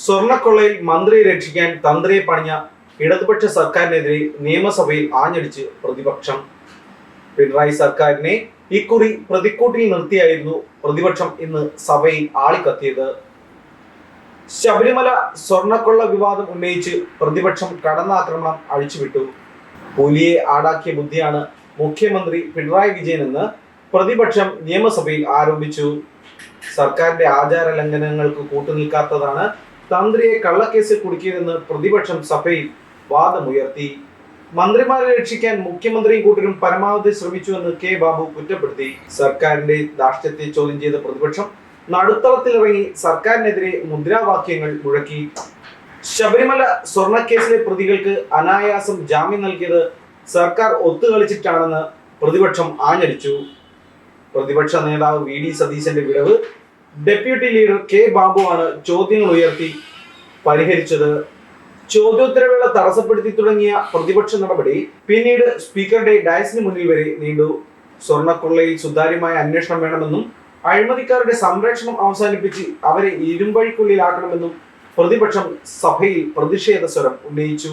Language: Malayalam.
സ്വർണക്കൊള്ളയിൽ മന്ത്രിയെ രക്ഷിക്കാൻ തന്ത്രിയെ പണിഞ്ഞ ഇടതുപക്ഷ സർക്കാരിനെതിരെ നിയമസഭയിൽ ആഞ്ഞടിച്ച് പ്രതിപക്ഷം. പിണറായി സർക്കാരിനെ ഇക്കുറി പ്രതിക്കൂട്ടിൽ നിർത്തിയായിരുന്നു പ്രതിപക്ഷം ഇന്ന് സഭയിൽ ആളിക്കത്തിയത്. ശബരിമല സ്വർണക്കൊള്ള വിവാദം ഉന്നയിച്ച് പ്രതിപക്ഷം കടന്നാക്രമണം അഴിച്ചുവിട്ടു. പുലിയെ ആടാക്കിയ ബുദ്ധിയാണ് മുഖ്യമന്ത്രി പിണറായി വിജയനെന്ന് പ്രതിപക്ഷം നിയമസഭയിൽ ആരോപിച്ചു. സർക്കാരിന്റെ ആചാര ലംഘനങ്ങൾക്ക് കൂട്ടുനിൽക്കാത്തതാണ് തന്ത്രിയെ കള്ളക്കേസിൽ കുടുക്കിയതെന്ന് പ്രതിപക്ഷം സഭയിൽ വാദമുയർത്തി. മന്ത്രിമാരെ രക്ഷിക്കാൻ മുഖ്യമന്ത്രിയും കൂട്ടരും പരമാവധി ശ്രമിച്ചുവെന്ന് കെ ബാബു കുറ്റപ്പെടുത്തി. സർക്കാരിന്റെ ധാർഷ്ട്യത്തെ ചോദ്യം ചെയ്ത പ്രതിപക്ഷം നടുത്തളത്തിലിറങ്ങി സർക്കാരിനെതിരെ മുദ്രാവാക്യങ്ങൾ മുഴക്കി. ശബരിമല സ്വർണക്കേസിലെ പ്രതികൾക്ക് അനായാസം ജാമ്യം നൽകിയത് സർക്കാർ ഒത്തുകളിച്ചിട്ടാണെന്ന് പ്രതിപക്ഷം ആഞ്ഞടിച്ചു. പ്രതിപക്ഷ നേതാവ് വി ഡി സതീശന്റെ വിടവ് ഡെപ്യൂട്ടി ലീഡർ കെ ബാബുവാണ് ചോദ്യങ്ങൾ ഉയർത്തി പരിഹരിച്ചത്. ചോദ്യോത്തരവേള തടസ്സപ്പെടുത്തി തുടങ്ങിയ പ്രതിപക്ഷ നടപടി പിന്നീട് സ്പീക്കറുടെ ഡയസിന് മുന്നിൽ വരെ നീണ്ടു. സ്വർണക്കൊള്ളയിൽ സുതാര്യമായ അന്വേഷണം വേണമെന്നും അഴിമതിക്കാരുടെ സംരക്ഷണം അവസാനിപ്പിച്ച് അവരെ ഇരുമ്പഴിക്കുള്ളിലാക്കണമെന്നും പ്രതിപക്ഷം സഭയിൽ പ്രതിഷേധ സ്വരം ഉന്നയിച്ചു.